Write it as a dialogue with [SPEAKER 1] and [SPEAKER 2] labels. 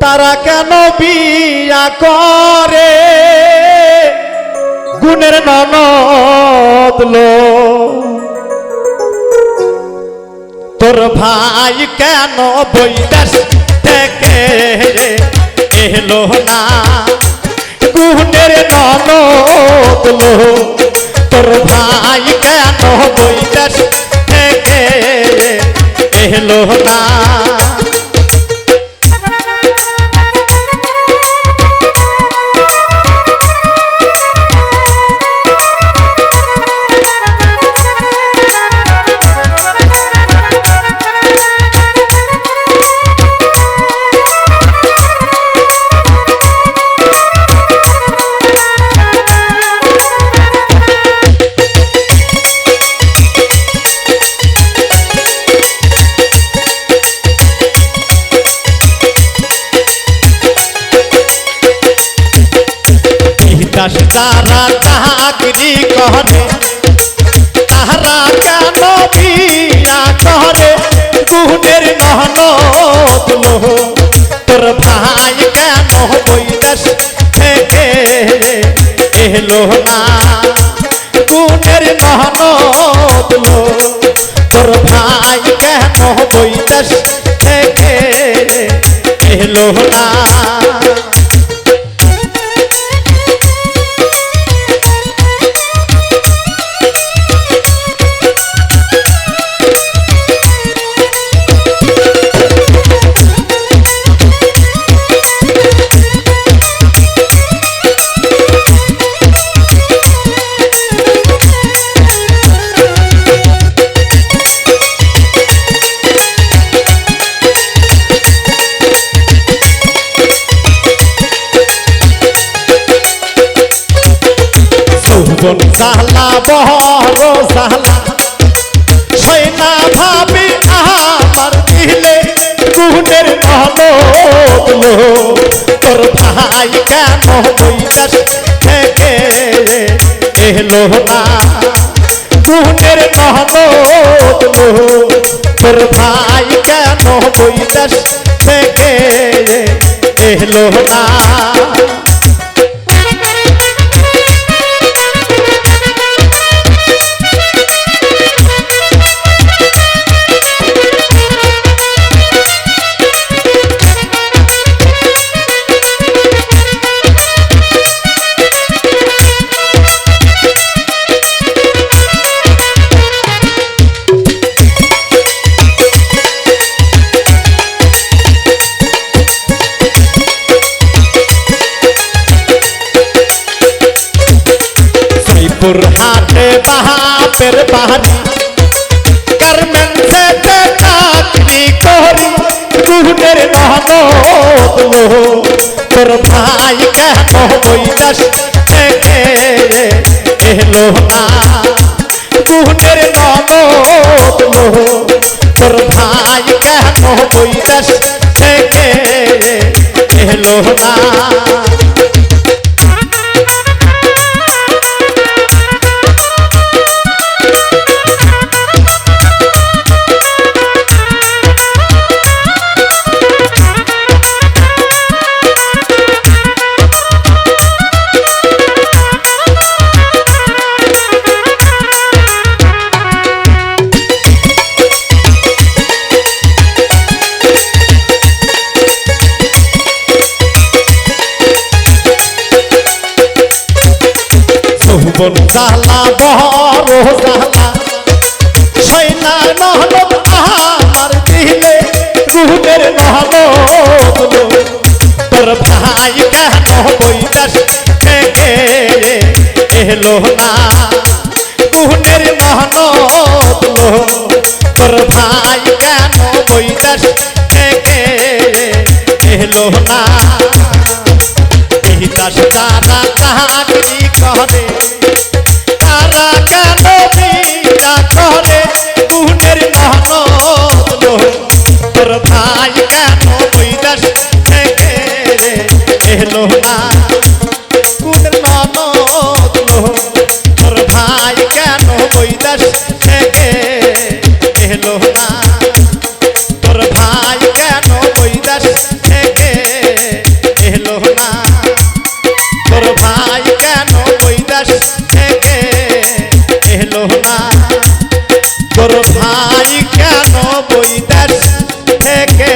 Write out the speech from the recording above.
[SPEAKER 1] তারা কেন বিয়া করে গুণের ননদ লো তোর ভাই কেন বৈদেশ থেকে এলো না গুণের ননদ লো তোর ভাই কেন বৈদেশ থেকে এলো না তারা চাকরি করে তারা কেন বিয়া করে গুণের ননদ লো তোর ভাই কেন বৈদেশ থেকে এলো না গুণের ননদ লো তোর ভাই কেন বৈদেশ থেকে এলো না সালা বড় সালা সৈনা ভাবি আমার দিলে গুণের ননদ লো তোর ভাই কেন বৈদেশ থেকে এলো না গুণের ননদ লো তোর ভাই কেন বৈদেশ থেকে এলো না হাটে বাপের বাড়ি গার্মেন্টসে চাকরি করি গুণের ননদ লো তোর ভাই কেন বৈদেশ থেকে এলো না গুণের ননদ লো তোর ভাই কেন বৈদেশ থেকে এলো না সালা বড় সালা সৈনা ননদ আমার দিলে গুণের ননদ লো তোর ভাই কেন বৈদেশ থেকে এলো না গুণের ননদ লো তোর ভাই কেন বৈদেশ থেকে এলো না বিদেশ তারা চাকরি করে তারা কেন বিয়া করে গুণের ননদ লো তোর ভাই কেন বৈদেশ থেকে এলো না গুণের ননদ লো তোর ভাই কেন বৈদেশ থেকে এলো না তোর ভাই কেন বৈদেশ থেকে দেশ থেকে এলো না তোর ভাই কেন বই দেশ থেকে